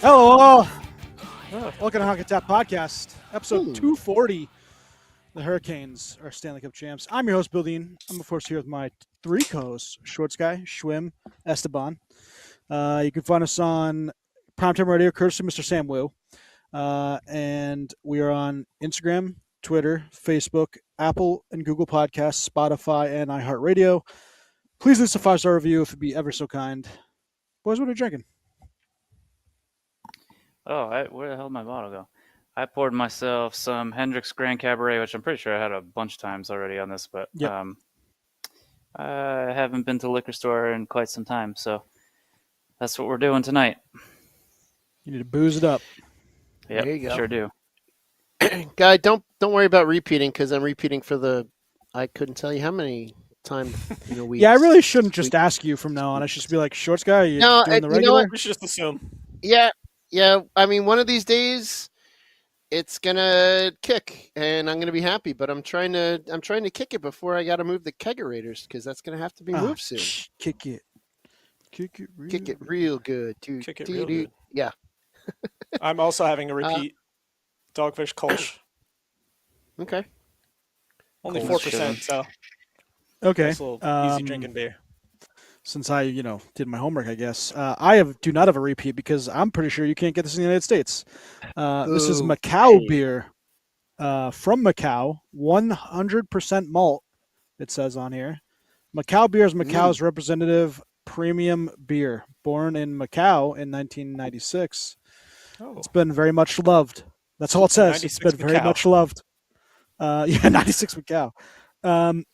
Hello, welcome to Honky Tap Podcast, episode 240. The Hurricanes are Stanley Cup champs. I'm your host, Bill Dean. I'm, of course, here with my three co-hosts, Shorts Guy, Schwim, Esteban. You can find us on Primetime Radio, courtesy Mr. Sam Wu. And we are on Instagram, Twitter, Facebook, Apple and Google Podcasts, Spotify, and iHeartRadio. Please leave us a 5-star review if you'd be ever so kind. Boys, what are you drinking? Where the hell did my bottle go? I poured myself some Hendrick's Grand Cabaret, which I'm pretty sure I had a bunch of times already on this, but yep. I haven't been to the liquor store in quite some time, so that's what we're doing tonight. You need to booze it up. Yeah, there you go. Sure do. Guy, don't worry about repeating because I'm repeating for the. I couldn't tell you how many times in a week. Yeah, I really shouldn't just ask you from now on. I should just be like, Shorts Guy, are you doing the regular? You know what? We should just assume. Yeah. I mean, one of these days, it's gonna kick, and I'm gonna be happy. But I'm trying to kick it before I got to move the kegerators because that's gonna have to be moved soon. Kick it real good, dude. Kick it real good. Yeah. I'm also having a repeat. Dogfish Kolsch. Okay. Only 4%, so okay. it's a little easy drinking beer. Since I, did my homework, I guess I do not have a repeat because I'm pretty sure you can't get this in the United States. This is Macau beer from Macau, 100% malt. It says on here, Macau beer is Macau's representative premium beer, born in Macau in 1996. It's been very much loved. That's all it says. It's been very much loved. 96 Macau.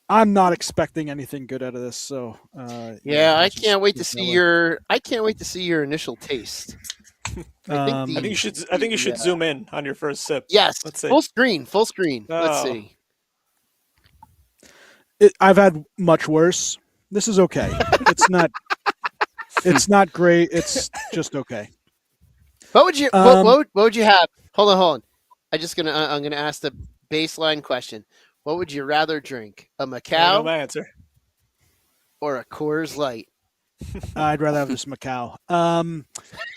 I'm not expecting anything good out of this, so I can't wait to see your initial taste. I think you should zoom in on your first sip. Yes, let's see. Full screen. Let's see. I've had much worse. This is okay. It's not great. It's just okay. What would you what would you have? Hold on. I'm gonna ask the baseline question. What would you rather drink? A Macau? I know my answer. Or a Coors Light? I'd rather have this Macau.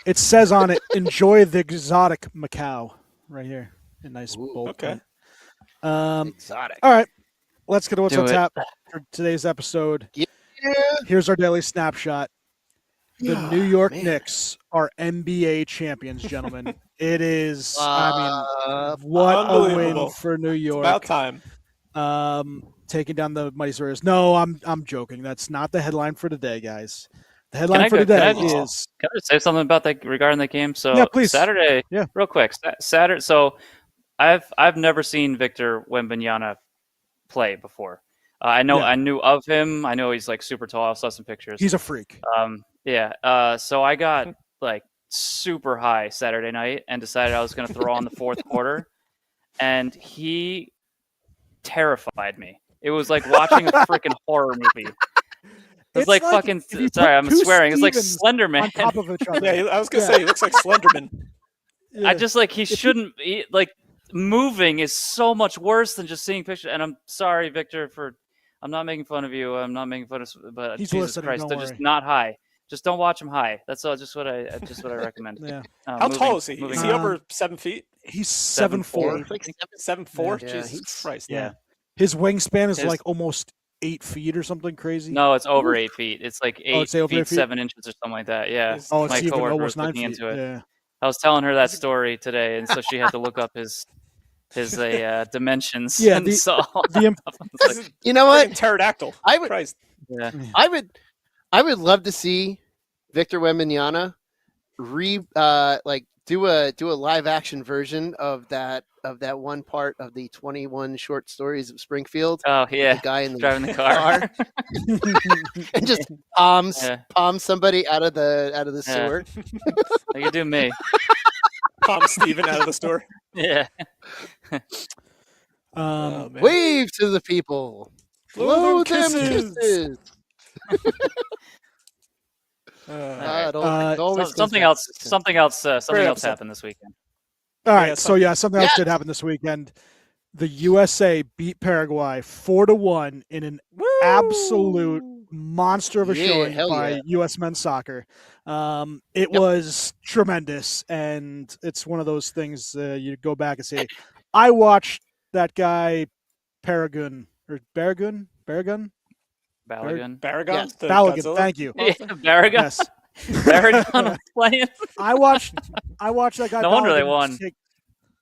It says on it, enjoy the exotic Macau. Right here. A nice bold okay. Exotic. All right. Let's get to what's on tap for today's episode. Yeah. Here's our daily snapshot. The New York Knicks are NBA champions, gentlemen. It is, what a win for New York. It's about time. Taking down the Mighty Warriors. No, I'm joking. That's not the headline for today, guys. The headline for today is... Can I just say something about that regarding the game? So yeah, please. Saturday, real quick. Saturday. So I've never seen Victor Wembanyama play before. I knew of him. I know he's like super tall. I saw some pictures. He's a freak. So I got like super high Saturday night and decided I was going to throw on the fourth quarter, and he terrified me. It was like watching a freaking horror movie. It's like fucking. Sorry, I'm swearing. It's like Slender Man on top of each other. Yeah, I was gonna say he looks like Slenderman. Yeah. I just like he shouldn't like moving is so much worse than just seeing pictures. And I'm sorry, Victor, I'm not making fun of you. I'm not making fun of, but he's Jesus Christ, they're just not high. Just don't watch him high. That's all. Just what I recommend. Yeah. How tall is he? Is he over 7 feet? He's 7'4". 7'4". Yeah, Jesus Christ. Yeah. His wingspan is like almost 8 feet or something crazy. No, it's over 8 feet. It's like 8 feet, 8 7 inches or something like that. Yeah. It's my even coworker almost was 9 looking feet. into it. Yeah. I was telling her that story today, and so she had to look up his dimensions. Yeah. You know what? Pterodactyl. I would love to see Victor Wembanyama do a live action version of that one part of the 21 short stories of Springfield. Oh yeah, the guy in the driving the car and just palm somebody out of the sewer. Like you do me. Palm Steven out of the store. Yeah. Wave to the people. Blow them kisses. Something else happened this weekend. All right, something else did happen this weekend. The USA beat Paraguay 4-1 in an absolute monster of a showing by U.S. men's soccer. It was tremendous, and it's one of those things you go back and say, I watched that guy Baragun. Balogun. Yes, Balogun. Thank you. Yeah, Baragun. Yes. Baragun was playing. I watched that guy. No wonder they won.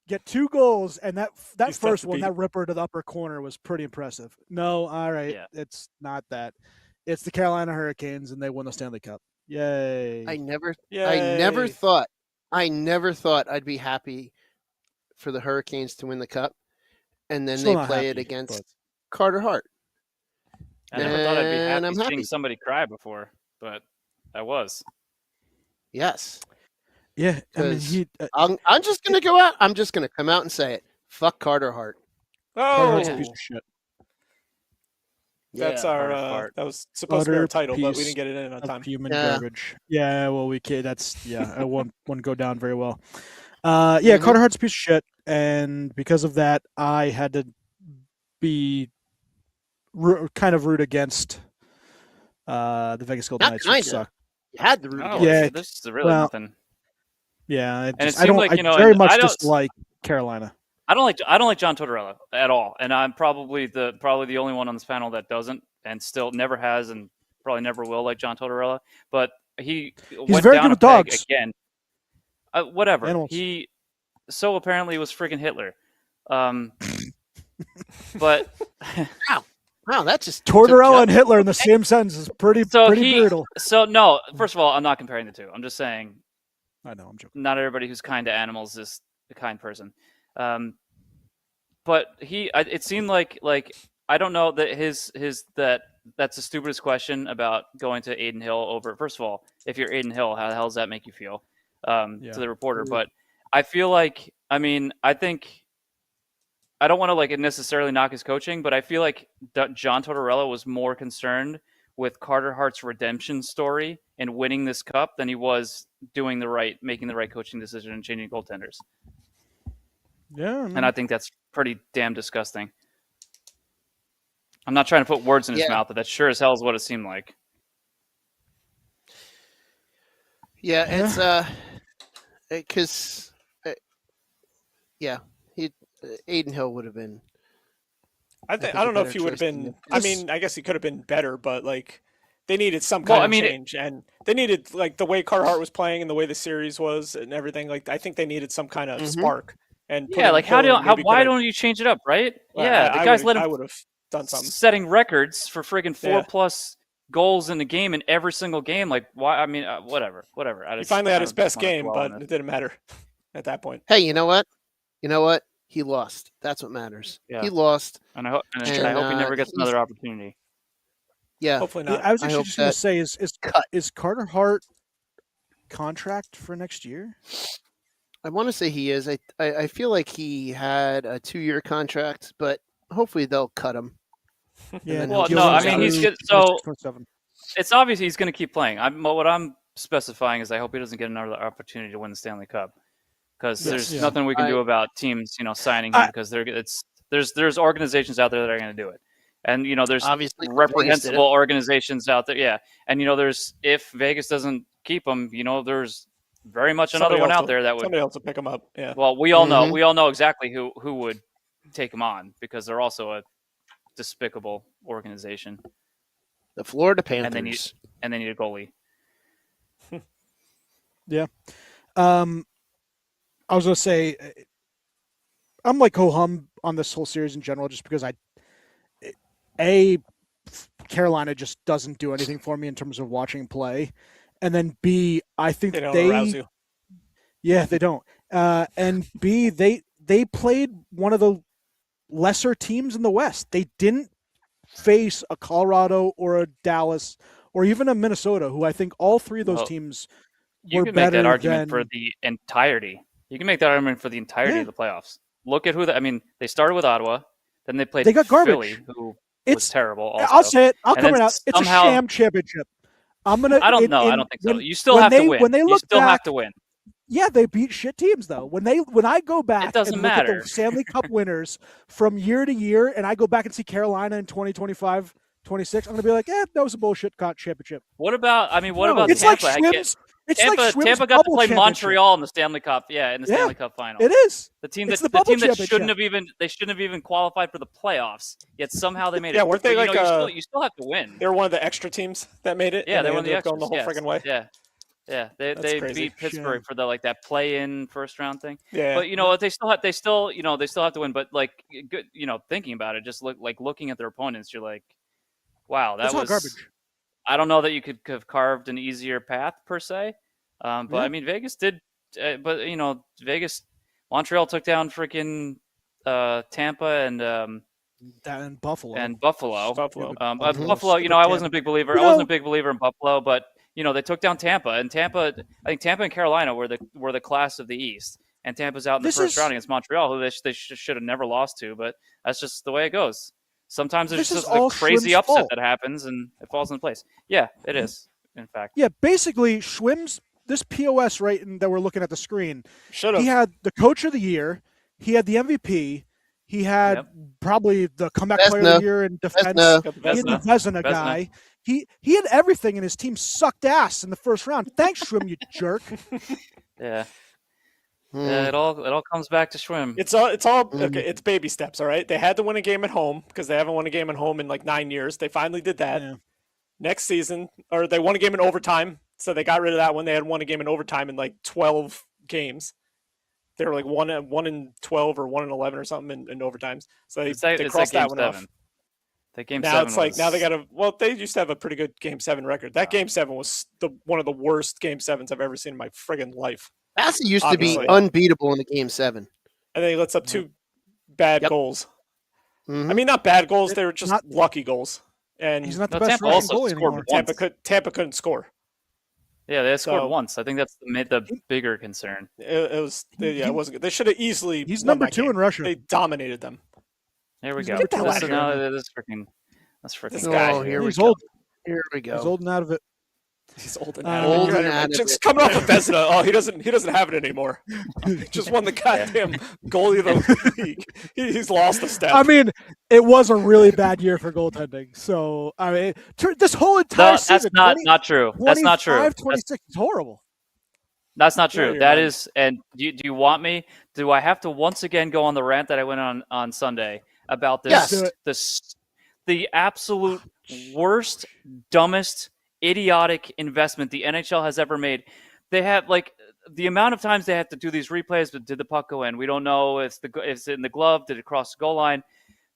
Get 2 goals, and that first one, that ripper to the upper corner, was pretty impressive. No, all right, it's not that. It's the Carolina Hurricanes, and they won the Stanley Cup. Yay! I never thought I'd be happy for the Hurricanes to win the Cup, and then they play it against Carter Hart. I never thought I'd be happy seeing somebody cry before, but I was. Yes. Yeah, I mean, I'm just gonna go out. I'm just gonna come out and say it. Fuck Carter Hart. Oh, Carter Hart's a piece of shit. That's our. That was supposed to be our title, but we didn't get it in on time. Human garbage. Yeah, well, we can't. That's it won't go down very well. Carter Hart's a piece of shit, and because of that, I had to be kind of root against the Vegas Golden Knights. Which suck. You had to root against. This is really nothing. Yeah, I very much dislike Carolina. I don't like John Tortorella at all, and I'm probably the only one on this panel that doesn't, and still never has, and probably never will like John Tortorella. But he's went very down good with a peg dogs. Again. Whatever. Animals. He apparently was freaking Hitler. But wow, that's just Tortorella and Hitler in the same sentence is pretty brutal. So no, first of all, I'm not comparing the two. I'm just saying. I know, I'm joking. Not everybody who's kind to animals is a kind person. But it seemed like I don't know that that's the stupidest question about going to Aiden Hill over. First of all, if you're Aiden Hill, how the hell does that make you feel? To the reporter, but I feel like I think I don't want to necessarily knock his coaching, but I feel like John Tortorella was more concerned with Carter Hart's redemption story and winning this cup than he was making the right coaching decision and changing goaltenders. Yeah, and I think that's pretty damn disgusting. I'm not trying to put words in his mouth, but that sure as hell is what it seemed like. Yeah, it's because Aiden Hill would have been. I don't know if he would have been. I mean, I guess he could have been better, but they needed some kind of change, and they needed the way Carter Hart was playing and the way the series was and everything. I think they needed some kind of spark. And why don't you change it up, right? The guys I would have done something. Setting records for friggin' 4+ goals in the game in every single game. Why? I mean, whatever. He finally had his best game, but it didn't matter at that point. Hey, you know what? He lost. That's what matters. Yeah. He lost. And I hope he never gets another opportunity. Yeah. Hopefully not. I was actually just going to say, is Carter Hart contract for next year? I want to say he is. I feel like he had a 2-year contract, but hopefully they'll cut him. Yeah. Well, no, I mean he's good. So it's obvious he's going to keep playing. What I'm specifying is I hope he doesn't get another opportunity to win the Stanley Cup, because there's nothing we can do about teams, signing him, because there's organizations out there that are going to do it, and there's obviously reprehensible organizations out there, and there's, if Vegas doesn't keep him, there's very much another one out there that would somebody else will pick him up. Yeah. Well, we all know exactly who would take him on, because they're also a despicable organization. The Florida Panthers, and they need a goalie. Yeah. I was going to say, I'm like ho-hum on this whole series in general, just because Carolina just doesn't do anything for me in terms of watching play. And then B, I think they don't arouse you. Yeah, they don't. And B, they played one of the lesser teams in the West. They didn't face a Colorado or a Dallas or even a Minnesota, who I think all three of those teams were better. You can make that argument for the entirety. You can make that argument for the entirety of the playoffs. Look at who they started with Ottawa, then they played. They got garbage. Philly, who was terrible. Also. I'll say it. I'll come right out. It's a sham championship. I don't know. I don't think so. You still have to win. You still have to win. Yeah, they beat shit teams though. When I go back and look at the Stanley Cup winners from year to year, and I go back and see Carolina in 2025, 26, I'm going to be like, that was a bullshit championship. What about Tampa? It's like Schwimm's. Tampa got to play Montreal in the Stanley Cup. Yeah, in the Stanley Cup final. It is. The team that shouldn't have even qualified for the playoffs. Yet somehow they made it. Yeah, weren't they you still have to win. They were one of the extra teams that made it. Yeah, they were the extras. Going the whole friggin' way. Yeah. They beat Pittsburgh for that play-in first round thing. Yeah. But they still have to win. But good, thinking about it, just looking at their opponents, you're like, wow, that was garbage. I don't know that you could have carved an easier path per se, but I mean Vegas did. Vegas, Montreal took down freaking Tampa and Buffalo. Buffalo. I wasn't a big believer. I wasn't a big believer in Buffalo, but they took down Tampa, and Tampa. I think Tampa and Carolina were the class of the East, and Tampa's out in the first round against Montreal, who they should have never lost to. But that's just the way it goes. Sometimes there's just a crazy upset that happens, and it falls into place. Yeah, it is. In fact. Yeah, basically, Schwimm's this POS that we're looking at the screen. He had the coach of the year. He had the MVP. He had probably the comeback player of the year in defense. He had the Vezina guy. He had everything, and his team sucked ass in the first round. Thanks, Schwimm, you jerk. Yeah. Yeah, it all comes back to Schwimm. It's all okay. It's baby steps, all right. They had to win a game at home because they haven't won a game at home in 9 years. They finally did that. Yeah. Next season, or they won a game in overtime, so they got rid of that when they had won a game in overtime in 12 games. They were 1 in 12 or 1 in 11 or something in overtimes. So they crossed that one off. That game now 7 it's now they got to. Well, they used to have a pretty good game 7 record. That game 7 was one of the worst game 7s I've ever seen in my friggin' life. Bassett used to be unbeatable in the game 7. And then he lets up 2 bad goals. Mm-hmm. I mean, not bad goals. They were just lucky goals. And he's not the best goalie anymore. Tampa couldn't score. Yeah, they scored once. I think that's the bigger concern. It wasn't good. They should have easily. He's number 2 in Russia. They dominated them. There we go. Get the hell out of here. That's freaking guy. He's old. Here we go. He's old and out of it. He's old and out of it. Just coming off of Vezina. Oh, he doesn't have it anymore. He just won the goddamn goalie of the league. He's lost a step. I mean, it was a really bad year for goaltending. So I mean, this whole entire season. That's not true. That's not true. 26 is horrible. That's not true. That is, and do you want me? Do I have to once again go on the rant that I went on Sunday about this? The absolute worst, dumbest, idiotic investment the NHL has ever made. They have the amount of times they have to do these replays, but did the puck go in? We don't know if it's in the glove. Did it cross the goal line?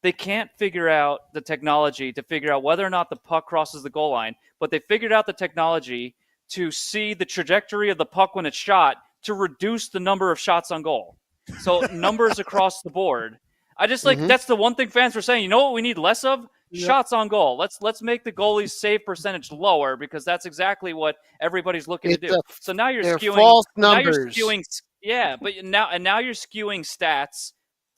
They can't figure out the technology to figure out whether or not the puck crosses the goal line, but they figured out the technology to see the trajectory of the puck when it's shot to reduce the number of shots on goal. So numbers across the board. I just that's the one thing fans were saying. You know what we need less of? Shots on goal. Let's make the goalie's save percentage lower because that's exactly what everybody's looking to do. So now you're skewing false numbers. Now you're skewing, but now you're skewing stats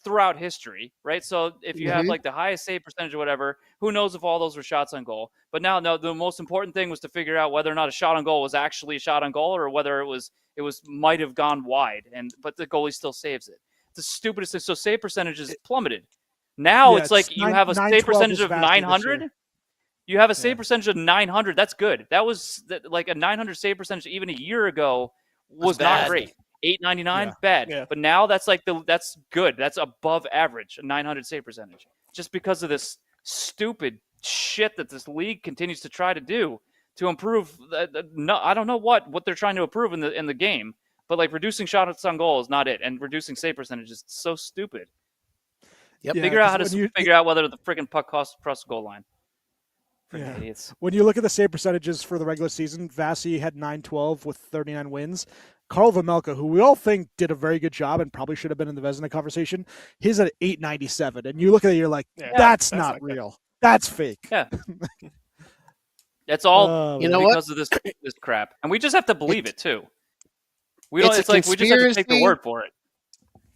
throughout history, right? So if you have the highest save percentage or whatever, who knows if all those were shots on goal? But now, the most important thing was to figure out whether or not a shot on goal was actually a shot on goal or whether it was might have gone wide, but the goalie still saves it. The stupidest thing. So save percentage is plummeted. Now it's you have a save percentage of 900. You have a save percentage of 900. That's good. That was a 900 save percentage even a year ago was not great. 899, bad. Yeah. But now that's that's good. That's above average, a 900 save percentage. Just because of this stupid shit that this league continues to try to do to improve. I don't know what they're trying to improve in the game, but reducing shots on goal is not it, and reducing save percentage is so stupid. Yep. Yeah, figure out how to figure out whether the freaking puck crossed the goal line. Freaking idiots. When you look at the save percentages for the regular season, Vasi had 912 with 39 wins. Carl Vamelka, who we all think did a very good job and probably should have been in the Vezina conversation, he's at 897. And you look at it, you're like, that's not real. That's fake. Yeah. That's all because of this crap. And we just have to believe it too. We just have to take the word for it.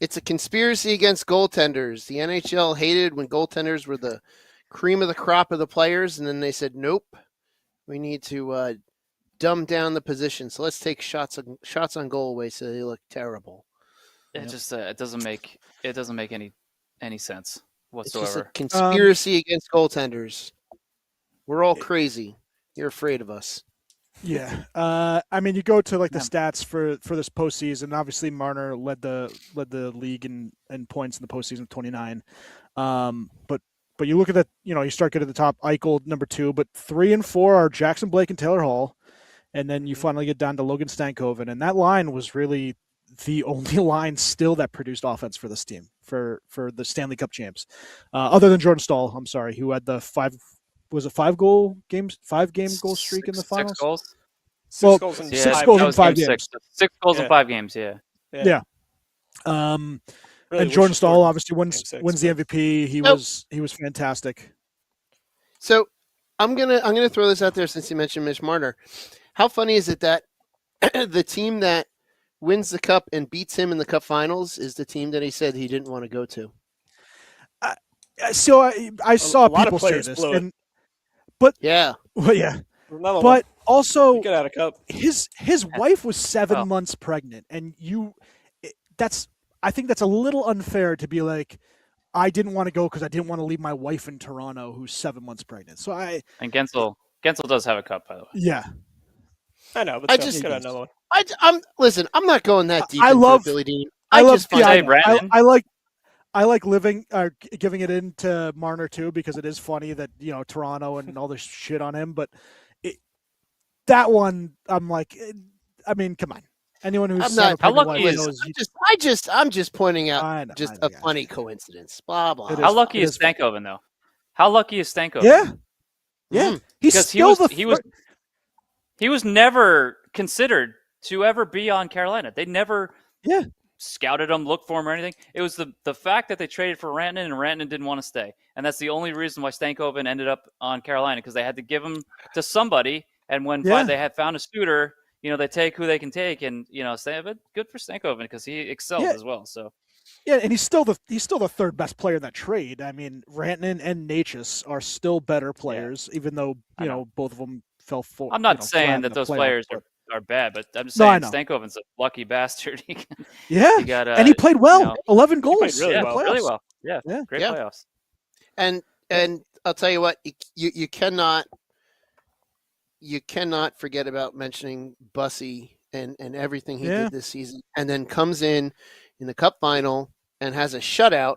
It's a conspiracy against goaltenders. The NHL hated when goaltenders were the cream of the crop of the players, and then they said, nope, we need to dumb down the position. So let's take shots on goal away so they look terrible. It just it doesn't make any sense whatsoever. It's just a conspiracy against goaltenders. We're all crazy. You're afraid of us. Yeah. I mean, you go to like the stats for this postseason. Obviously, Marner led the league in points in the postseason with 29. But you look at that, you start getting to the top. Eichel number 2, but 3 and 4 are Jackson Blake and Taylor Hall, and then you finally get down to Logan Stankoven, and that line was really the only line still that produced offense for this team for the Stanley Cup champs, other than Jordan Stahl. I'm sorry, who had the 5 game goal streak in the finals. 6 goals. 6 goals in 6 goals in 5 games. 6 goals in 5 games. Yeah. And Jordan Stahl obviously wins the MVP. He was fantastic. So I'm gonna throw this out there since you mentioned Mitch Marner. How funny is it that the team that wins the cup and beats him in the cup finals is the team that he said he didn't want to go to? So I saw people say this, but also get out of cup. His wife was 7 months pregnant, and I think that's a little unfair to be like, I didn't want to go because I didn't want to leave my wife in Toronto who's 7 months pregnant. So and Gensel does have a cup, by the way. Yeah, I know, but I just got another one. Listen. I'm not going that deep. I love Billy Dean. I like giving it into Marner too, because it is funny that Toronto and all this shit on him, but that one I'm like, I mean, come on. Anyone who's how lucky is I'm just pointing out a funny coincidence. Blah blah. How lucky is Stankoven though? How lucky is Stankoven? Yeah. He was never considered to ever be on Carolina. They never scouted him, looked for him, or anything. It was the fact that they traded for Rantanen, and Rantanen didn't want to stay, and that's the only reason why Stankoven ended up on Carolina, because they had to give him to somebody, and when they had found a suitor. They take who they can take, and but good for Stankoven because he excelled as well. So, and he's still the third best player in that trade. I mean, Rantanen and Natchez are still better players, even though both of them fell for. I'm not saying that those players are bad, but I'm just saying Stankoven's a lucky bastard. He got, and he played well. 11 goals. Really well. Yeah, great playoffs. And I'll tell you what, you cannot forget about mentioning Bussy and everything he did this season, and then comes in the cup final and has a shutout,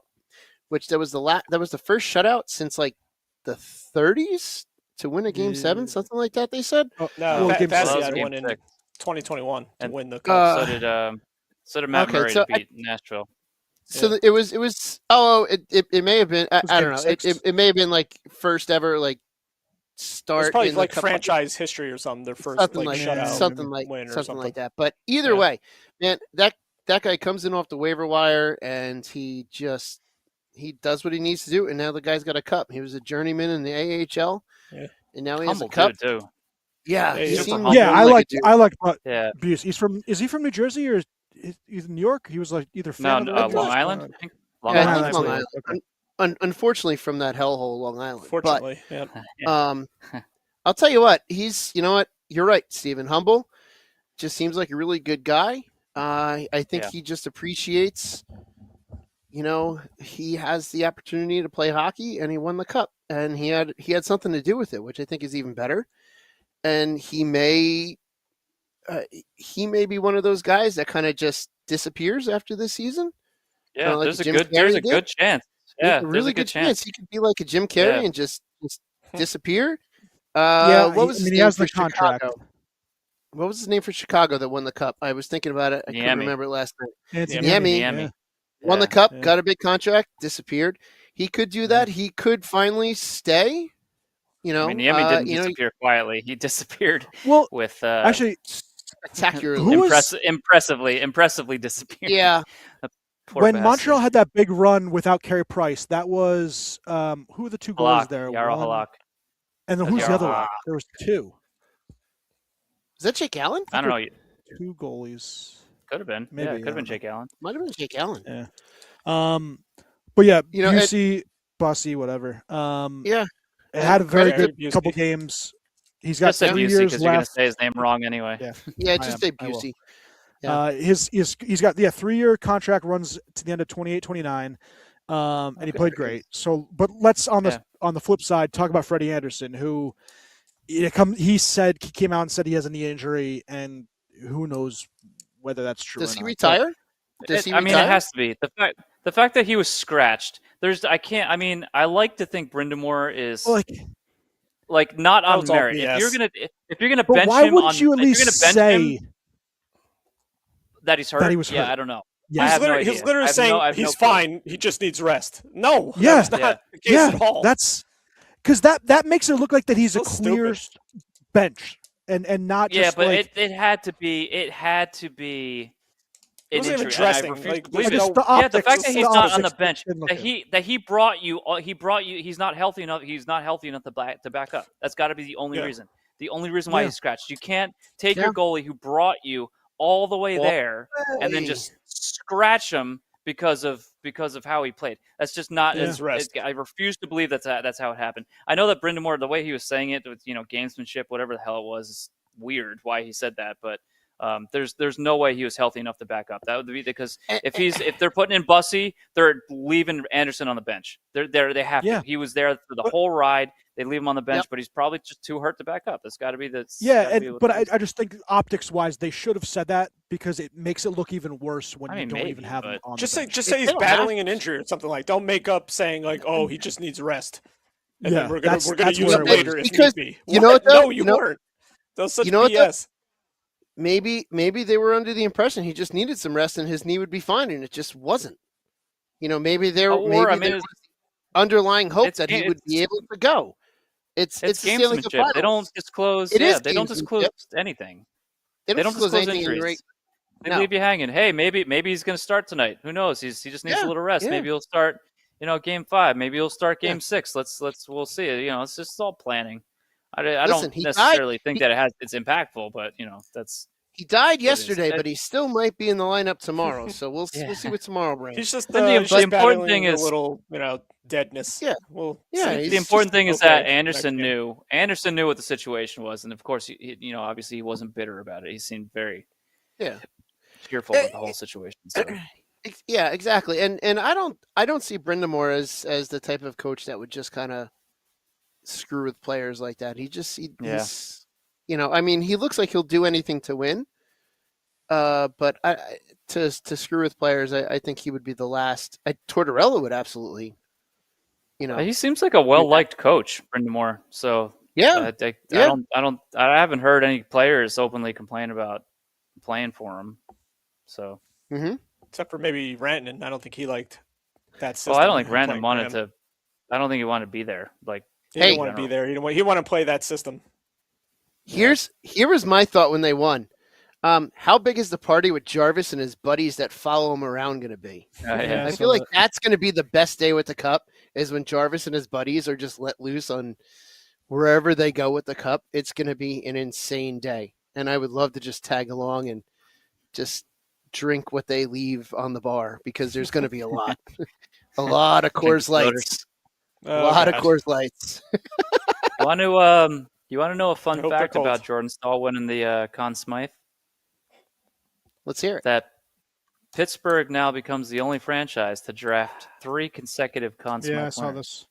which that was the first shutout since like the 30s to win a game 7, something like that. They said. Bassey had one in 2021 to win the cup. So did Matt Murray to beat Nashville. So it was. It may have been. I don't know. It may have been like first ever like. Start it's probably in like franchise history or something. Their first something like shutout, something like that. But either way, man, that guy comes in off the waiver wire and he does what he needs to do. And now the guy's got a cup. He was a journeyman in the AHL, and now he has a cup too. Yeah, I like Busey. Is he from New Jersey or he's New York? He was like either Long Island. I think Long Island. Okay. Unfortunately, from that hellhole, Long Island. Fortunately, I'll tell you what. You're right, Stephen. Humble, just seems like a really good guy. I think he just appreciates. He has the opportunity to play hockey, and he won the cup, and he had something to do with it, which I think is even better. And he may be one of those guys that kind of just disappears after this season. Yeah, there's a good chance. Yeah, really good chance. He could be like a Jim Carrey and just disappear. What was he has the contract. What was his name for Chicago that won the cup? I was thinking about it. I couldn't remember it last night. Niemi. Won the cup, got a big contract, disappeared. He could do that. He could finally stay. Niemi didn't disappear quietly. He disappeared with actually spectacularly, impressively disappeared. Yeah. When Montreal had that big run without Carey Price, that was who were the two goals there? Jarro Halak. And then who's the other one? There was 2. Is that Jake Allen? I don't know. 2 goalies. Could have been. Maybe. It could have been Jake Allen. Might have been Jake Allen. Yeah. But yeah, Busey, Bussy, whatever. It had a very good couple games. He's got 3 years left. You're going to say his name wrong anyway. Just say Busey. He's got 3-year contract runs to the end of 28-29, and he played great. So, but let's on on the flip side, talk about Freddie Anderson, who he came out and said he has a knee injury, and who knows whether that's true. Does or he not. retire? I mean, it has to be the fact that he was scratched. I like to think Brindamore is like not on merit. If you're gonna bench why him wouldn't on, you at least say that he's hurt? That he was hurt. Yeah, I don't know. Yeah. He's literally saying he's fine. He just needs rest. No, that's not the case at all. That's because that makes it look like that he's a clear bench and not just. Yeah, but it had to be. It had to be. It wasn't even dressing. The fact that he's not on the bench, that he brought you. He's not healthy enough. He's not healthy enough to back up. That's got to be the only reason. The only reason why he's scratched. You can't take your goalie who brought you all the way there and then just scratch him because of how he played. That's just not. I refuse to believe that's how it happened. I know that Brindamore, the way he was saying it with gamesmanship, whatever the hell it was, is weird why he said that, but. There's no way he was healthy enough to back up. That would be because if they're putting in Bussy, they're leaving Anderson on the bench. They have to. He was there for the whole ride. They leave him on the bench, but he's probably just too hurt to back up. That's got to be the I just think optics wise, they should have said that because it makes it look even worse when you don't even have him on. Just say he's battling an injury or something like. Don't make up saying like, oh, he just needs rest. And then we're gonna use him later if need be. You know what? No, you weren't. That was such BS. Maybe they were under the impression he just needed some rest and his knee would be fine, and it just wasn't. Maybe there was underlying hope that he would be able to go. It's gamesmanship. They don't disclose. They don't disclose anything. They don't disclose injuries. They leave you hanging. Hey, maybe he's going to start tonight. Who knows? He just needs a little rest. Yeah. Maybe he'll start. Game 5. Maybe he'll start game 6. We'll see. It's just all planning. I don't necessarily think that it's impactful, but that's. He died yesterday, but he still might be in the lineup tomorrow. So we'll see what tomorrow brings. He's just the important thing is a little deadness. Yeah, the important thing is that Anderson knew what the situation was, and of course, he obviously he wasn't bitter about it. He seemed very cheerful about the whole situation. So. Yeah, exactly. And I don't see Brindamore as the type of coach that would just kind of screw with players like that. He's he looks like he'll do anything to win. But to screw with players, I think he would be the last. Tortorella would absolutely. He seems like a well-liked coach, Brindamore. So I haven't heard any players openly complain about playing for him. So except for maybe Rantanen, I don't think he liked that system. Well, I don't think Rantanen wanted to. I don't think he wanted to be there. Like. He didn't want to be there. He want to play that system. Here was my thought when they won. How big is the party with Jarvis and his buddies that follow him around going to be? I feel like that's going to be the best day with the cup is when Jarvis and his buddies are just let loose on wherever they go with the cup. It's going to be an insane day. And I would love to just tag along and just drink what they leave on the bar because there's going to be a lot. A lot of Coors Lights. A lot of Coors Lights. You want to know a fun fact about Jordan Staal winning the Conn Smythe? Let's hear it. That Pittsburgh now becomes the only franchise to draft 3 consecutive Conn Smythe winners. Yeah, I saw this.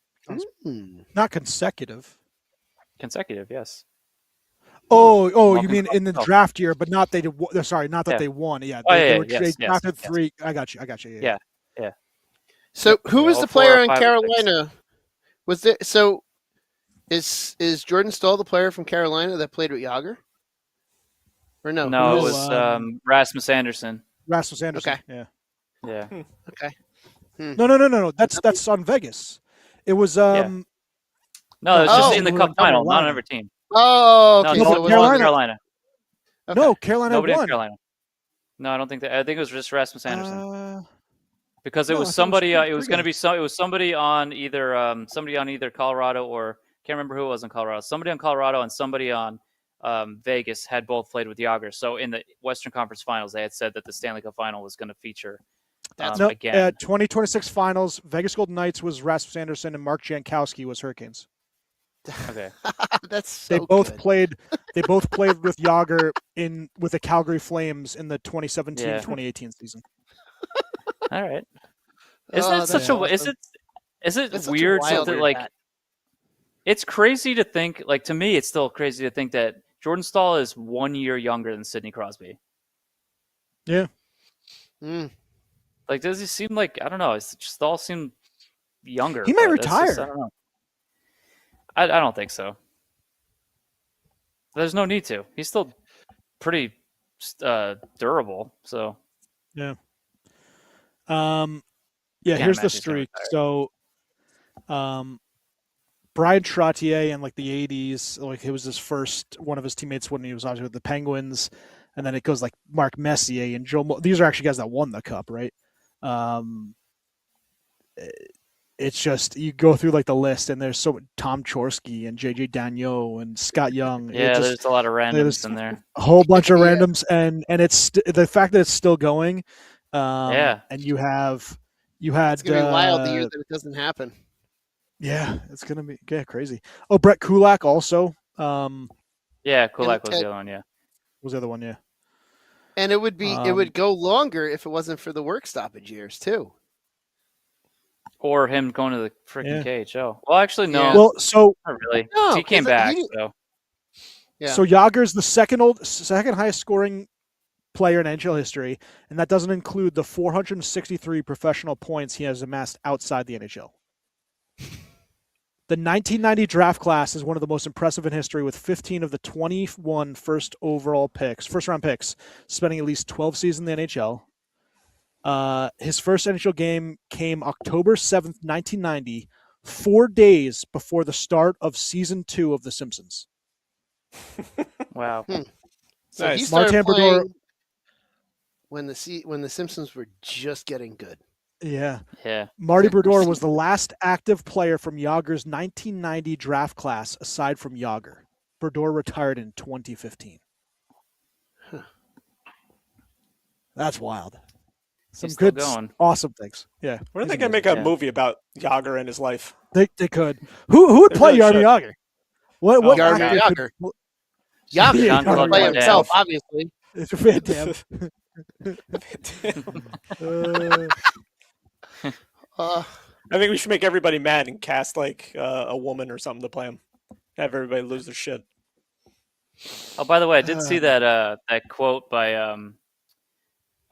Not consecutive. Consecutive, yes. Oh, you mean in the draft year, but not they did. Sorry, not that they won. Yeah, they drafted 3. I got you. Yeah. So who was the player in Carolina? Was there so? Is Jordan Staal the player from Carolina that played with Yager? Or no? No, it was Rasmus Anderson. Rasmus Anderson. Okay. Yeah. Okay. No. That's on Vegas. It was No, it was just in the Cup final, not on every team. Oh, okay. No, it was Carolina. Okay. No, Carolina Nobody won. in Carolina. No, I don't think that. I think it was just Rasmus Anderson. Because it was somebody. It was going to be It was somebody on either Colorado or can't remember who it was in Colorado. Somebody on Colorado and somebody on Vegas had both played with Yager. So in the Western Conference Finals, they had said that the Stanley Cup Final was going to feature again. 2026 Finals, Vegas Golden Knights was Rasmus Anderson and Mark Jankowski was Hurricanes. Okay, that's so they both good. played. They both played with Yager with the Calgary Flames in the 2017-2018 season. All right. Isn't it such a? Is it weird? Something like. It's crazy to think, like, to me, it's still crazy to think that Jordan Stahl is 1 year younger than Sidney Crosby. Yeah. Like, does he seem like, I don't know, Stahl seem younger. He might retire. retire. I don't know. I don't think so. There's no need to. He's still pretty durable. So yeah. Here's the streak. So, Brian Trottier in like the 80s, like it was his first one of his teammates when he was obviously with the Penguins, and then it goes like Mark Messier and Joe. These are actually guys that won the cup, right? It's just you go through like the list, and there's Tom Chorsky and JJ Dagneau and Scott Young. Yeah, there's a lot of randoms in there. A whole bunch of randoms, and it's the fact that it's still going. And you had. It's gonna be wild the year that it doesn't happen. Yeah, it's gonna be crazy. Oh, Brett Kulak also. Yeah, Kulak was the other one. Yeah, was the other one. Yeah, and it would go longer if it wasn't for the work stoppage years too. Or him going to the freaking KHL. Well, actually, no. Well, so not really. No, he came back. So Jágr's the second highest scoring player in NHL history, and that doesn't include the 463 professional points he has amassed outside the NHL. The 1990 draft class is one of the most impressive in history, with 15 of the 21 first round picks spending at least 12 seasons in the NHL. His first NHL game came October 7th, 1990, 4 days before the start of season 2 of The Simpsons. Wow. So nice. He started playing when the Simpsons were just getting good. Yeah. Yeah. Marty Brodeur was the last active player from Jágr's 1990 draft class aside from Jágr. Brodeur retired in 2015. Huh. That's wild. Some good, awesome things. Yeah. When are they going to make a movie about Jágr and his life? They could. Who would play Jaromir Jágr? What Jaromir Jágr? Jágr can play himself, obviously. It's Van Damme. I think we should make everybody mad and cast like a woman or something to play him. Have everybody lose their shit. Oh, by the way, I did see that quote by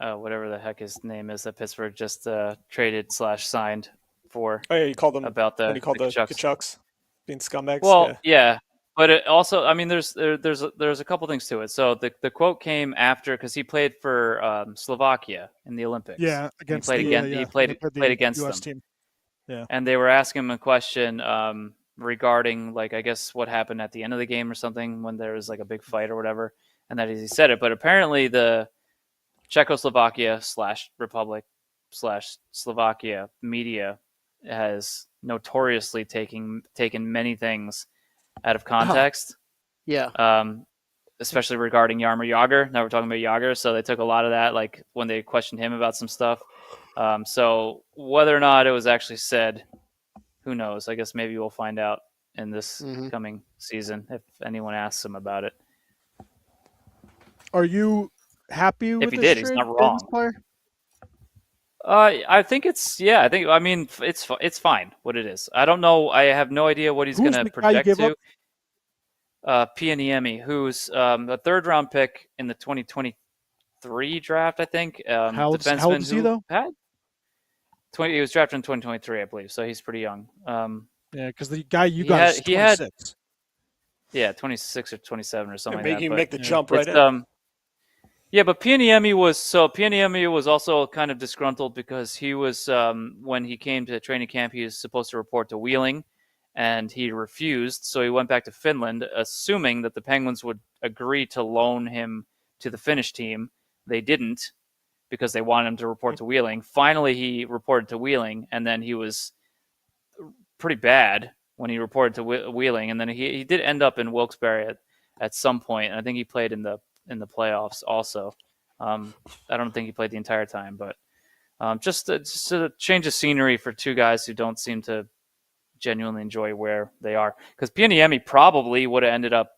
whatever the heck his name is that Pittsburgh just traded/signed for. Oh yeah, you called them about the Kachucks being scumbags. Well, yeah. But it also, I mean, there's a couple things to it. So the quote came after because he played for Slovakia in the Olympics. Yeah, he played against US them. Team. Yeah, and they were asking him a question regarding like I guess what happened at the end of the game or something when there was like a big fight or whatever, and that he said it. But apparently the Czechoslovakia/Republic/Slovakia media has notoriously taken many things out of context. Yeah. Especially regarding Jaromir Jágr. Now we're talking about Jágr, so they took a lot of that, like when they questioned him about some stuff. So whether or not it was actually said, who knows? I guess maybe we'll find out in this coming season if anyone asks him about it. Are you happy with if he did? He's not wrong. I think it's it's fine what it is. I don't know. I have no idea what he's going to project to. Pianiemi, who's a third round pick in the 2023 draft, I think. How old is he though? He was drafted in 2023, I believe. So he's pretty young. Yeah, because the guy you got is 26. 26 or 27 or something. Maybe like you that. make the jump right in. Yeah, but Pianiemi was also kind of disgruntled because he was when he came to training camp, he was supposed to report to Wheeling, and he refused. So he went back to Finland, assuming that the Penguins would agree to loan him to the Finnish team. They didn't because they wanted him to report to Wheeling. Finally, he reported to Wheeling, and then he was pretty bad when he reported to Wheeling, and then he did end up in Wilkes-Barre at some point, and I think he played in the playoffs also. I don't think he played the entire time, but just a change of scenery for two guys who don't seem to genuinely enjoy where they are. Because Pianiemi probably would have ended up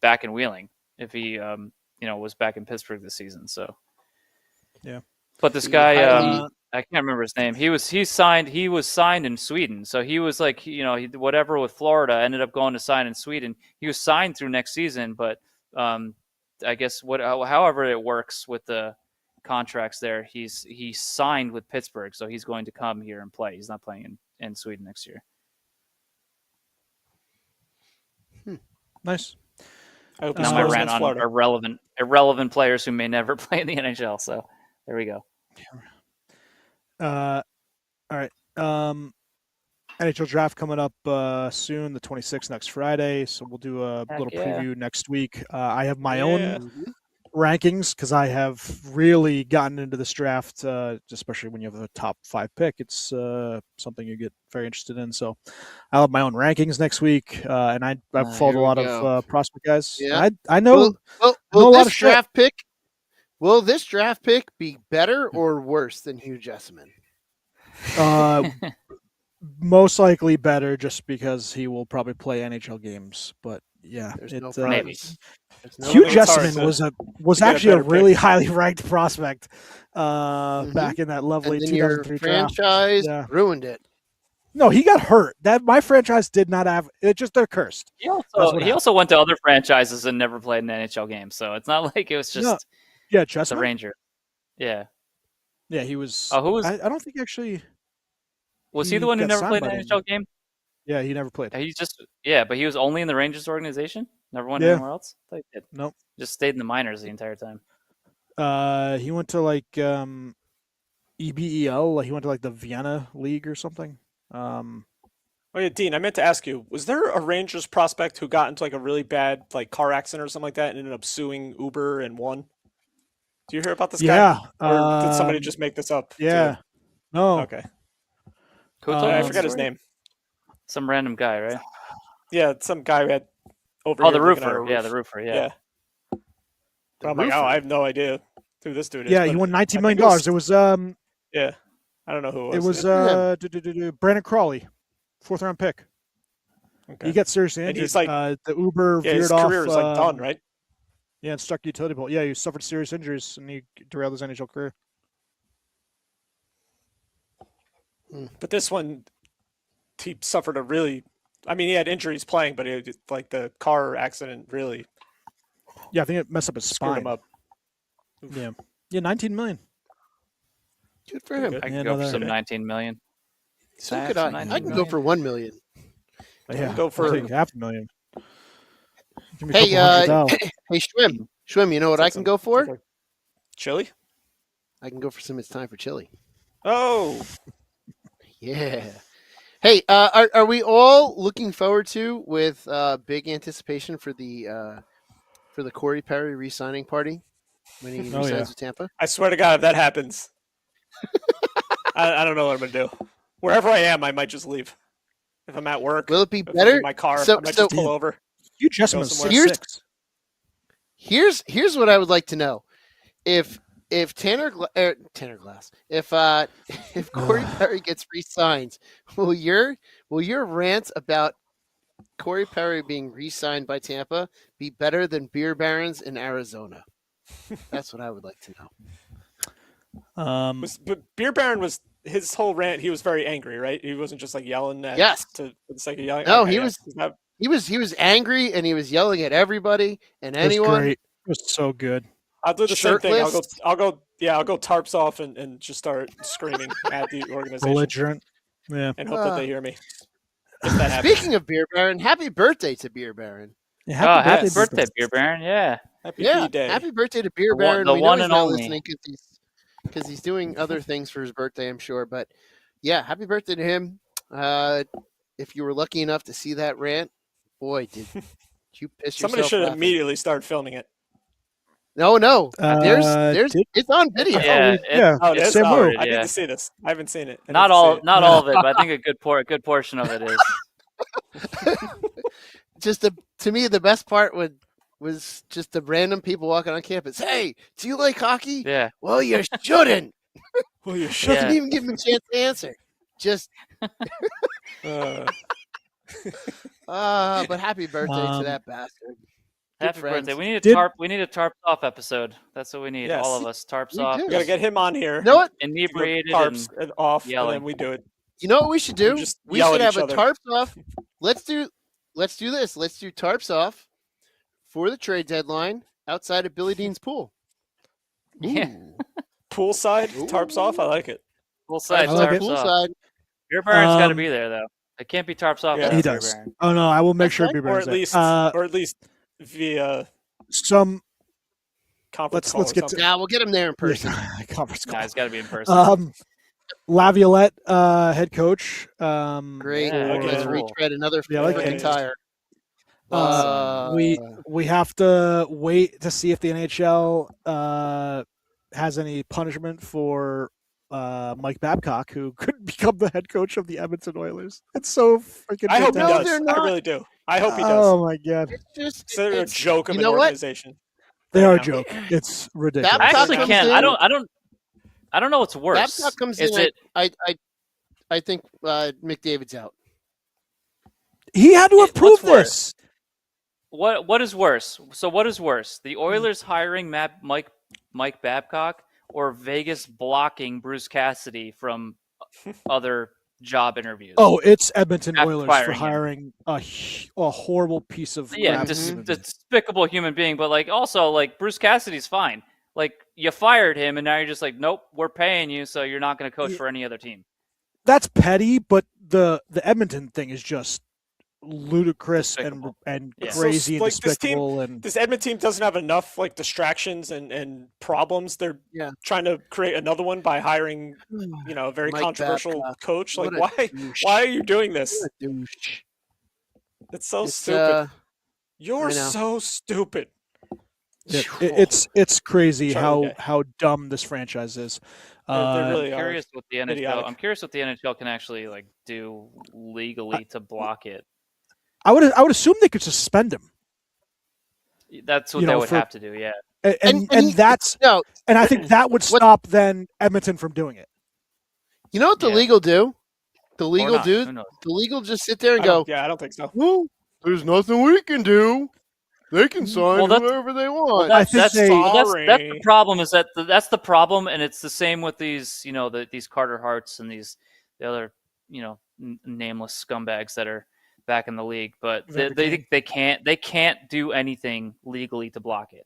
back in Wheeling if he was back in Pittsburgh this season. So yeah. But this guy, I can't remember his name. He was signed in Sweden. So he was like, whatever with Florida, ended up going to sign in Sweden. He was signed through next season, but I guess however it works with the contracts there, he's signed with Pittsburgh, so he's going to come here and play. He's not playing in Sweden next year. Nice. I hope Now I ran on irrelevant players who may never play in the NHL. So there we go. All right. NHL draft coming up soon, the 26th, next Friday. So we'll do a little preview next week. I have my own rankings because I have really gotten into this draft, especially when you have a top 5 pick. It's something you get very interested in. So I'll have my own rankings next week, and I've followed a lot of prospect guys. Yeah. I know. Will this draft pick? Will this draft pick be better or worse than Hugh Jessamine? Most likely better, just because he will probably play NHL games. But yeah, maybe. Hugh Jessamine was actually a really highly ranked prospect back in that lovely 2003 draft. Franchise ruined it. No, he got hurt. My franchise did not have it. Just they're cursed. He also went to other franchises and never played an NHL game. So it's not like it was just Jessamine? the Ranger. Yeah, he was. Oh, who was? I don't think actually. Was he the one who never played an NHL game? Yeah, he never played. But he was only in the Rangers organization. Never went anywhere else. I thought he did. Nope. Just stayed in the minors the entire time. He went to like EBEL. He went to like the Vienna League or something. Oh yeah, Dean, I meant to ask you: was there a Rangers prospect who got into like a really bad like car accident or something like that and ended up suing Uber and won? Do you hear about this guy? Or did somebody just make this up? Yeah. Too? No. Okay. I forgot his name. Some random guy, right? Yeah, some guy who had over. Oh, the roofer. Yeah, the roofer. Yeah. I'm like, I have no idea who this dude is. Yeah, he won $19 million. It was yeah, I don't know who it was. It was Brandon Crawley, 4th round pick. Okay. He got seriously injured. He's like, the Uber veered his off. career is like done, right? Yeah, and struck the utility pole. Yeah, he suffered serious injuries and he derailed his NHL career. But this one, he suffered he had injuries playing, but like the car accident really. Yeah, I think it messed up his spine. Screwed him up. Yeah, $19 million. Good for him. I can go for some $19 million. So could I. I can go for $1 million. Yeah, go for $500,000. Hey, Schwim, you know what I can go for? Chili? I can go for some It's Time for Chili. Oh. Yeah. Hey, are we all looking forward to with big anticipation for the Corey Perry re-signing party when he resigns with Tampa? I swear to God, if that happens, I don't know what I'm going to do. Wherever I am, I might just leave. If I'm at work, will it be better? In my car, I might just pull over. You just Here's what I would like to know: if Tanner Glass, if Corey Perry gets re-signed, will your rant about Corey Perry being re-signed by Tampa be better than beer barons in Arizona? That's what I would like to know. But beer baron was his whole rant. He was very angry, right? He wasn't just like yelling at. For the sake of yelling. No, okay, he was angry and he was yelling at everybody and anyone. It was great. It was so good. I'll do the same thing. I'll go tarps off and just start screaming at the organization. Belligerent. Yeah. And hope that they hear me. If that happens. Speaking of Beer Baron, happy birthday to Beer Baron. Yeah, happy birthday, Beer Baron. Yeah. Happy birthday to Beer Baron. The one and only. Because he's doing other things for his birthday, I'm sure. But yeah, happy birthday to him. If you were lucky enough to see that rant, boy, did you piss yourself. Somebody should immediately start filming it. No. There's it's on video. Yeah. It's I need to see this. I haven't seen it. Not all of it, but I think a good portion of it is. To me, the best part was just the random people walking on campus. Hey, do you like hockey? Yeah. Well, you shouldn't. Yeah. Didn't even give him a chance to answer. Just. But happy birthday to that bastard. Happy friends. birthday. We need a tarp. We need a tarps off episode. That's what we need. Yes. All of us. Tarps We off. do. We gotta get him on here. You know what? Inebriated Tarps and off, yelling. and then we do it. You know what we should do? just We yell should at have each a other. tarps off. Let's do this. Let's do tarps off for the trade deadline outside of Billy Dean's pool. Yeah. Ooh. Poolside, tarps off. I like it. Poolside, I like tarps it. off. Poolside. Beer Baron's got to Um, be there though. It can't be tarps off. Yeah. without He Beer does. Baron. Oh no, I will make sure Okay. Beer Or Baron's at least via some. conference Let's call. get or to- something. Nah, we'll get him there in person. Conference Nah, call. it's got to be in person. Laviolette, head coach. Great. Yeah, Let's okay. retread another Yeah, I like freaking it. tire. We have to wait to see if the NHL has any punishment for Mike Babcock, who could become the head coach of the Edmonton Oilers. It's so freaking. I hope he No, does. they're I not. really do. I hope he does. Oh my god, It's just They're a it's- joke of you an know what? organization. they right are a now. joke. It's ridiculous. I Babcock actually comes can't. in- I don't know what's worse. Babcock comes Is in. it? I think McDavid's out. He had to What's approve worse? this. What is worse? So what is worse? The Oilers hiring Mike Babcock or Vegas blocking Bruce Cassidy from other job interviews? Oh, it's Edmonton After Oilers firing for him. hiring a horrible piece of Yeah, crap. despicable human being. But like also like Bruce Cassidy's fine. Like you fired him and now you're just like, nope, we're paying you, so you're not going to coach for any other team. That's petty, but the Edmonton thing is just ludicrous Despicable. and Yeah. crazy So, and like, this team- despicable. And This Edmonton team doesn't have enough like distractions and problems. They're Yeah. trying to create another one by hiring, a very Mike controversial Babcock. coach. Like, What a why? douche. Why are you doing this? What a douche. It's so It's, stupid. You're I know. so stupid. it's crazy Charlie Day. how dumb this franchise is. They I'm really are. curious what the NHL. idiotic. I'm curious what the NHL can actually like do legally to block it. I would assume they could suspend him, That's what You they know, would for- have to do. Yeah. and he- that's No, and I think that would What- stop then Edmonton from doing it. you know what the Yeah. legal do? The Or legal not, do. who knows? The legal just sit there and I go. don't- I don't think so. Well, there's nothing we can do. They can sign Well, that's- whoever they want. I think That's they- that's the Sorry. problem. Is that that's the problem, and it's the same with these, these Carter Harts and the other, nameless scumbags that are back in the league. But they can't do anything legally to block it.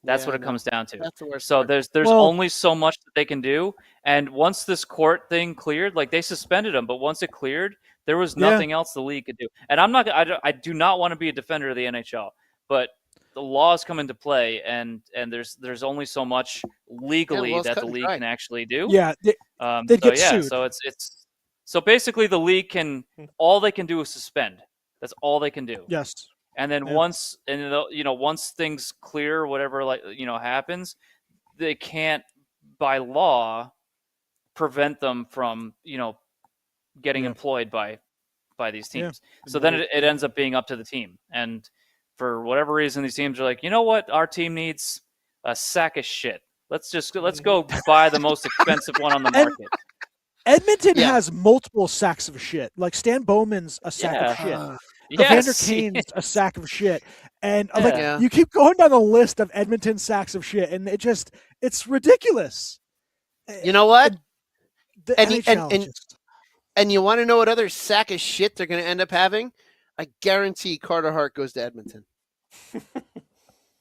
That's Yeah, what it no, comes down to. That's the worst. So part. there's Well- only so much that they can do, and once this court thing cleared, like they suspended him, but once it cleared, there was Yeah. nothing else the league could do. And I do not want to be a defender of the NHL, but the laws come into play, and there's only so much legally laws that cut the and league dry. can actually do. Yeah, They'd get sued. So it's so basically the league can all they can do is suspend. That's all they can do. yes. And then Yeah. once things clear, whatever happens, they can't by law prevent them from getting Yeah. employed by these Yeah. teams. So then it ends up being up to the team. And for whatever reason, these teams are like, you know what, our team needs a sack of shit. Let's go buy the most expensive one on the market. Edmonton Yeah. has multiple sacks of shit. Like Stan Bowman's a sack of shit. Evander Yes. Kane's a sack of shit. And Yeah. you keep going down the list of Edmonton sacks of shit, and it's ridiculous. You know what? The And- NHL and- just- And you want to know what other sack of shit they're going to end up having? I guarantee Carter Hart goes to Edmonton.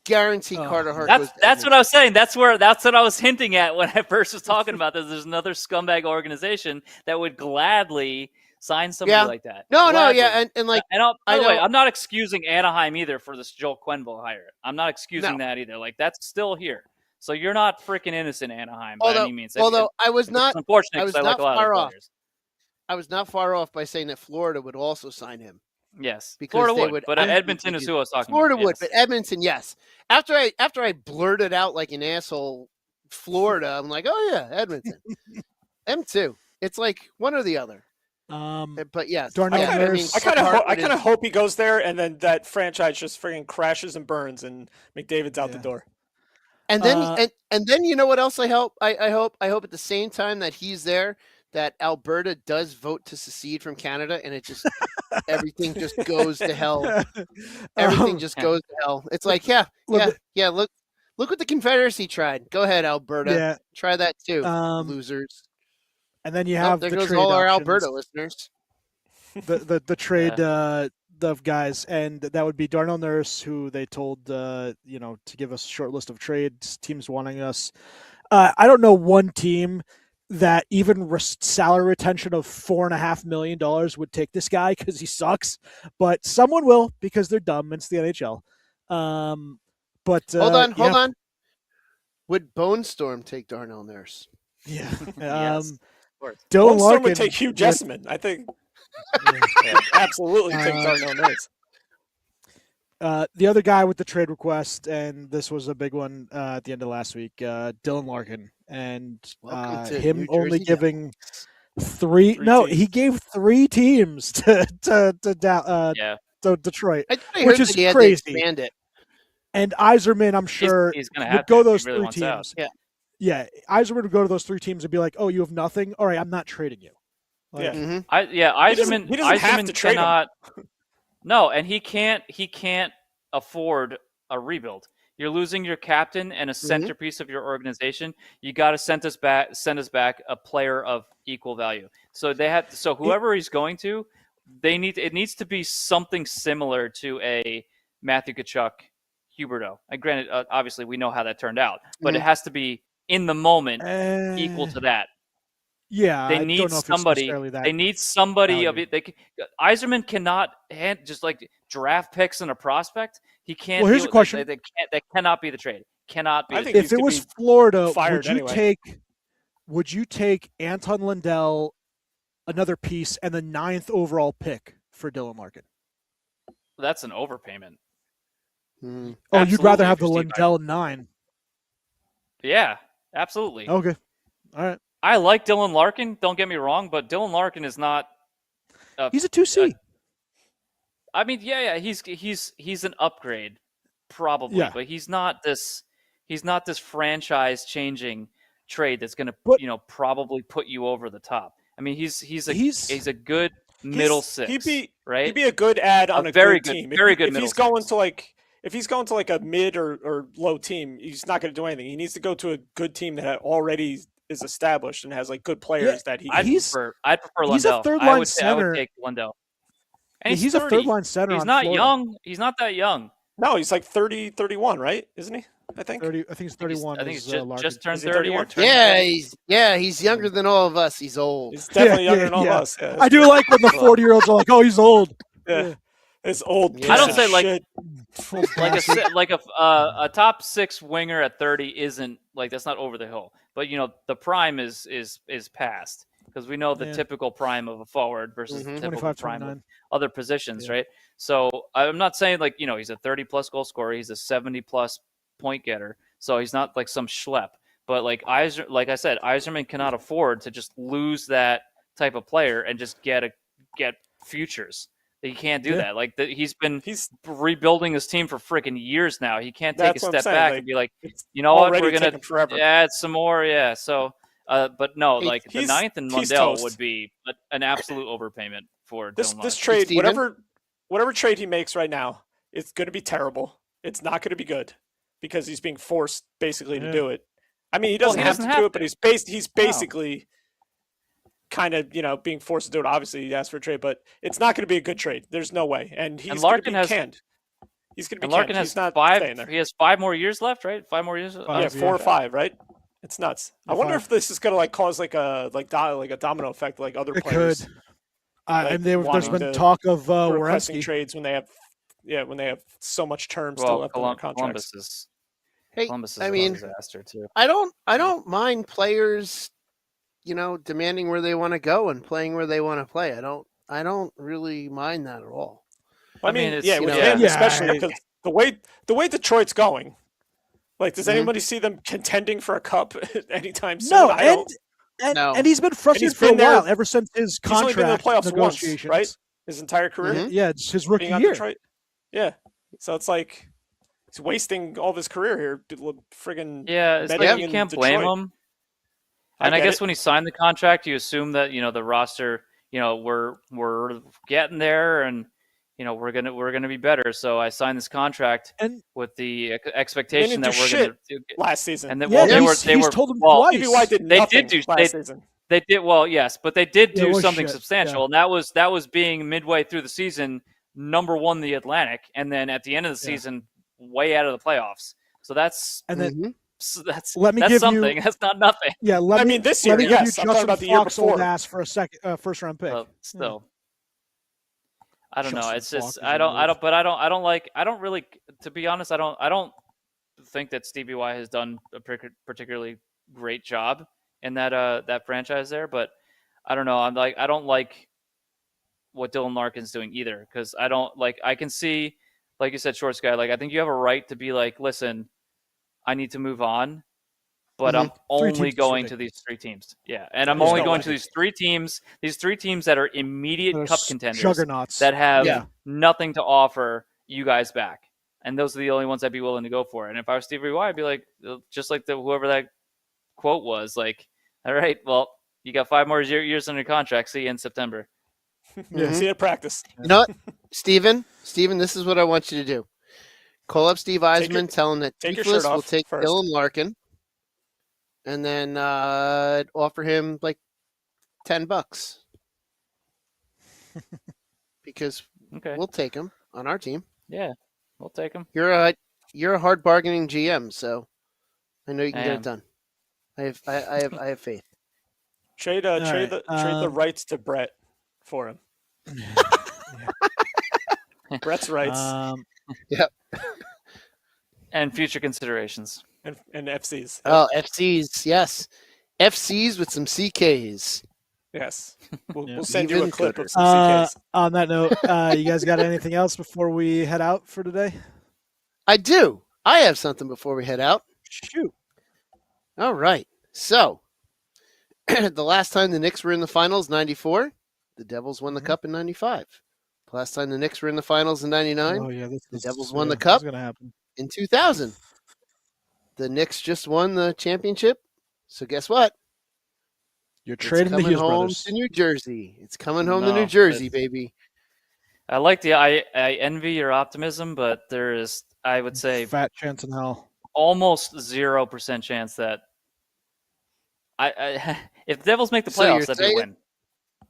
Guarantee Oh. Carter Hart goes to That's what I was saying. That's what I was hinting at when I first was talking about this. There's another scumbag organization that would gladly sign somebody Yeah. like that. No, Gladly. yeah, and like And by I the way, know- I'm not excusing Anaheim either for this Joel Quenneville hire. I'm not excusing No. that either. Like that's still here. So you're not freaking innocent, Anaheim, by any means. although I was not it's unfortunate I was because I like not a lot far of the off. players. I was not far off by saying that Florida would also sign him. Yes, Because Florida they would, would but absolutely Edmonton is do who I was talking Florida about. would, yes. but Edmonton, yes. After I blurted out like an asshole, Florida, I'm like, oh yeah, Edmonton, them too. It's like one or the other. But yes, Darnell yeah, Nurse- I kind Hart of hope he goes there, and then that franchise just freaking crashes and burns, and McDavid's out the Yeah. door. And then and then you know what else I hope? I hope at the same time that he's there, that Alberta does vote to secede from Canada, and it just everything just goes to hell. Everything just goes to hell. It's like, yeah. Look what the Confederacy tried. Go ahead, Alberta. Yeah. Try that too, And losers. then you have there the goes trade all our options. Alberta listeners. The trade of guys, and that would be Darnell Nurse, who they told to give us a short list of trades, teams wanting us. I don't know one team that even salary retention of $4.5 million would take this guy because he sucks, but someone will because they're dumb. It's the NHL. But hold on. Would Bone Storm take Darnell Nurse? Yeah. Yes. Of course. Dylan Larkin would take Hugh Jessamine, I think. Absolutely take Darnell Nurse. The other guy with the trade request, and this was a big one at the end of last week, Dylan Larkin, and him only giving three. No, teams. He gave 3 teams to Detroit, which is crazy. And Yzerman, I'm sure, he's gonna would go those really 3 teams. Out. Yeah, Yzerman would go to those 3 teams and be like, "Oh, you have nothing. All right, I'm not trading you." Like, Yzerman. He doesn't have to trade him. No, and he can't afford a rebuild. You're losing your captain and a centerpiece of your organization. You got to send us back a player of equal value. So whoever he's going to, it needs to be something similar to a Matthew Tkachuk, Huberdeau. And granted, obviously we know how that turned out, but it has to be in the moment equal to that. Yeah, they need somebody. They need somebody of it. Yzerman cannot just like draft picks and a prospect. He can't. Well, here's a question: That cannot be the trade. Cannot be. If it was Florida, would you take Anton Lundell, another piece, and the 9th overall pick for Dylan Larkin? That's an overpayment. Oh, you'd rather have the Lundell 9? Yeah, absolutely. Okay, all right. I like Dylan Larkin. Don't get me wrong, but Dylan Larkin is not. He's a 2C. I mean, yeah, he's an upgrade, probably, but he's not this franchise-changing trade that's going to probably put you over the top. I mean, he's a good middle 6, right? He'd be a good add on a very good team. Very good. If he's going to like a mid or low team, he's not going to do anything. He needs to go to a good team that already is established and has like good players that he. I'd prefer Lundell. He's a third-line center. I would take Lundell. And he's a third-line center. He's not young. He's not that young. No, he's like 30, 31, right? Isn't he? I think. 30. I think he's 31. I think he's just turned 30. He's younger than all of us. He's old. He's definitely younger than all of us. Yeah, I do like when the 40-years are like, "Oh, he's old." Yeah. It's old. I don't say like a top 6 winger at 30 isn't like that's not over the hill. But the prime is past because we know the typical prime of a forward versus the typical prime of other positions, right? So I'm not saying like he's a 30+ goal scorer, he's a 70+ point getter, so he's not like some schlep. But like I said, Yzerman cannot afford to just lose that type of player and just get futures. He can't do that. Like he's rebuilding his team for freaking years now. He can't take a step back and be like, you know what, we're gonna add some more. Yeah. So, but no, like the 9th and Lundell would be an absolute overpayment for this trade. Whatever trade he makes right now, it's going to be terrible. It's not going to be good because he's being forced basically to do it. I mean, he doesn't have to do it, but he's basically. Kind of, being forced to do it. Obviously, he asked for a trade, but it's not going to be a good trade. There's no way. And he's going to be canned. He's going to be Larkin canned. He's not 5. He has 5 more years left, right? 5 more years. 4 or 5, right? It's nuts. I wonder if this is going to like cause like a domino effect, like other players. It could. And there's been talk of requesting trades when they have so much term still left on their contracts. Columbus is a disaster too. I don't mind players. Demanding where they want to go and playing where they want to play. I don't really mind that at all. I mean, especially because the way Detroit's going. Like, does anybody see them contending for a cup anytime soon? No, and he's been frustrated for a while ever since his contract he's only been in the playoffs negotiations. Once, right? His entire career. Yeah, it's his rookie year. Detroit. Yeah, so it's like he's wasting all of his career here. Friggin' it's like you can't blame him. And I guess when he signed the contract, you assume that the roster, we're getting there, and we're gonna be better. So I signed this contract with the expectation that we're gonna last season. And then he's told them twice. TBY did nothing last season. They did well, yes, but they did do something substantial, and that was being midway through the season, number 1 in the Atlantic, and then at the end of the season, way out of the playoffs. So that's that's something. That's not nothing. Yeah, this year, yes. I'm talking about the year before. Old ass for a first round pick. Still, I don't know. It's just I don't really. To be honest, I don't think that Stevie Y has done a particularly great job in that franchise there, but I don't know. I don't like what Dylan Larkin's doing either, because I can see, like you said, Shorts guy. I think you have a right to be like, listen, I need to move on, but I'm only going to these 3 teams. Yeah, and I'm only going to these 3 teams. These 3 teams that are immediate cup contenders, juggernauts that have nothing to offer you guys back, and those are the only ones I'd be willing to go for. And if I was Stevie Y, I'd be like, just like whoever that quote was, like, all right, well, you got 5 more years on your contract. See you in September. See you at practice. You know what, Steven, this is what I want you to do. Call up Steve Eisman, tell him that Toothless will take Dylan Larkin, and then offer him like $10 because we'll take him on our team. Yeah, we'll take him. You're a hard bargaining GM, so I know you can get it done. I have faith. Trade the rights to Brett for him. Brett's rights. Yep. And future considerations. And FCs. Oh, FCs, yes. FCs with some CKs. Yes. We'll send you a clip of some CKs. On that note, you guys got anything else before we head out for today? I do. I have something before we head out. Shoot. All right. So, the last time the Knicks were in the finals, 94, the Devils won the cup in 95. The last time the Knicks were in the finals in 99, the Devils won the cup in 2000. The Knicks just won the championship. So guess what? You're trading the Hughes brothers to New Jersey. It's coming home to New Jersey, baby. I like I envy your optimism, but there is, I would say, fat chance in hell. Almost 0% chance that if the Devils make the playoffs, that'd be a win.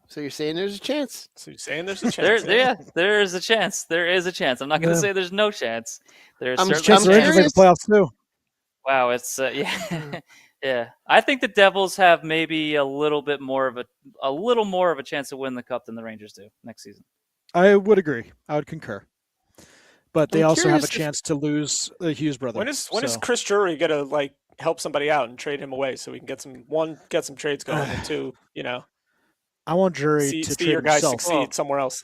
So you're saying there's a chance? There is a chance. There is a chance. There is a chance. I'm not going to say there's no chance. There's a chance the Rangers make the playoffs too. Wow, it's yeah. I think the Devils have maybe a little more of a chance to win the cup than the Rangers do next season. I would agree. I would concur. But they also have a chance to lose the Hughes brothers. When is Chris Drury gonna help somebody out and trade him away so we can get some trades going, and 2, I want Drury to see your guys succeed somewhere else.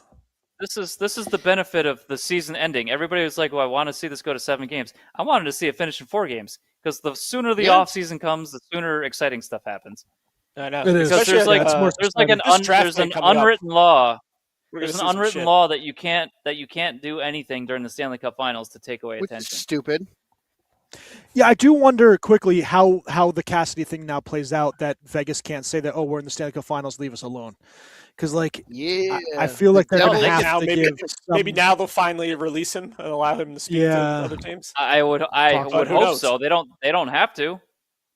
This is the benefit of the season ending. Everybody was like, "Well, I want to see this go to 7 games." I wanted to see it finish in 4 games because the sooner the off season comes, the sooner exciting stuff happens. I know. Because there's an unwritten law. There's an unwritten law that you can't do anything during the Stanley Cup Finals to take away attention. Which is stupid. Yeah, I do wonder quickly how the Cassidy thing now plays out, that Vegas can't say that, oh, we're in the Stanley Cup Finals, leave us alone. Because, I feel like they're going to have to maybe now they'll finally release him and allow him to speak to other teams. I would hope so. They don't have to.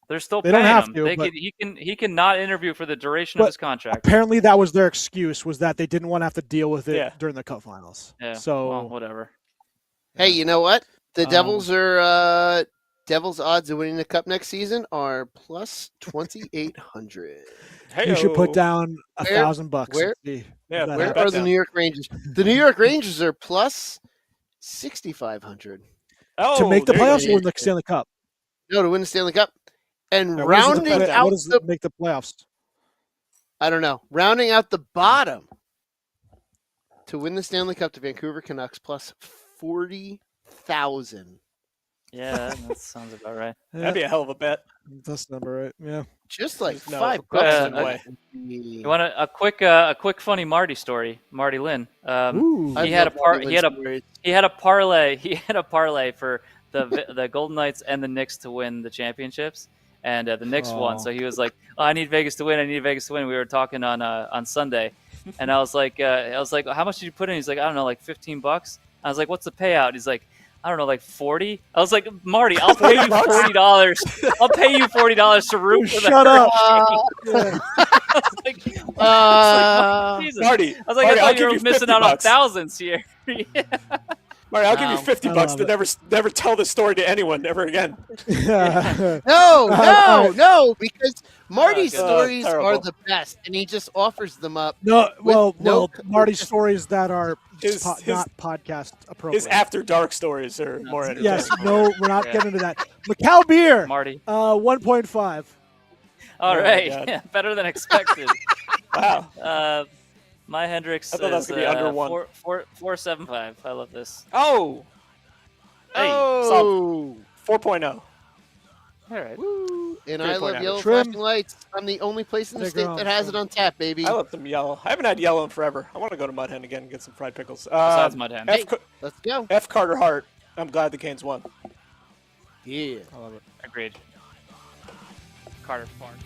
They're still paying him. He can not interview for the duration of his contract. Apparently, that was their excuse, was that they didn't want to have to deal with it during the Cup Finals. Yeah. So whatever. Hey, you know what? The Devils are Devils' odds of winning the cup next season are plus 2,800. You should put down $1,000. Where are the New York Rangers? The New York Rangers are plus 6,500. To make the playoffs or win the Stanley Cup? No, to win the Stanley Cup. And rounding out what does it make the playoffs? I don't know. Rounding out the bottom to win the Stanley Cup, the Vancouver Canucks plus 40,000. Yeah, that sounds about right. That'd be a hell of a bet. That's the number, right? Yeah. Just like $5 You want a quick funny Marty story? Marty Lynn. He had a parlay for the Golden Knights and the Knicks to win the championships, and the Knicks won. So he was like, "Oh, I need Vegas to win. I need Vegas to win." We were talking on Sunday, and I was like, "How much did you put in?" He's like, "I don't know, like $15." I was like, "What's the payout?" He's like, "I don't know, like 40." I was like, "Marty, I'll pay you $40. I'll pay you $40 to root for Shut up. Jesus. Marty, I was like, I thought you were missing out on thousands here. Marty, I'll give you $50 to never tell this story to anyone ever again. No, because Marty's stories are the best, and he just offers them up. Well, Marty's stories that are not podcast appropriate. His after dark stories are more entertaining. Yes, no, we're not getting into that. Macau beer, Marty, 1.5. All right, better than expected. Wow. My Hendrix I thought that was gonna be under 1. 4.75. I love this. Oh. Hey. Oh. 4.0. All right. Woo. And I love yellow Trim. flashing lights. I'm the only place in the state that has it on tap, baby. I love them yellow. I haven't had yellow in forever. I want to go to Mud Hen again and get some fried pickles. Besides Mud Hen. Hey, let's go. F. Carter Hart. I'm glad the Canes won. Yeah. I love it. Agreed. Carter Farm.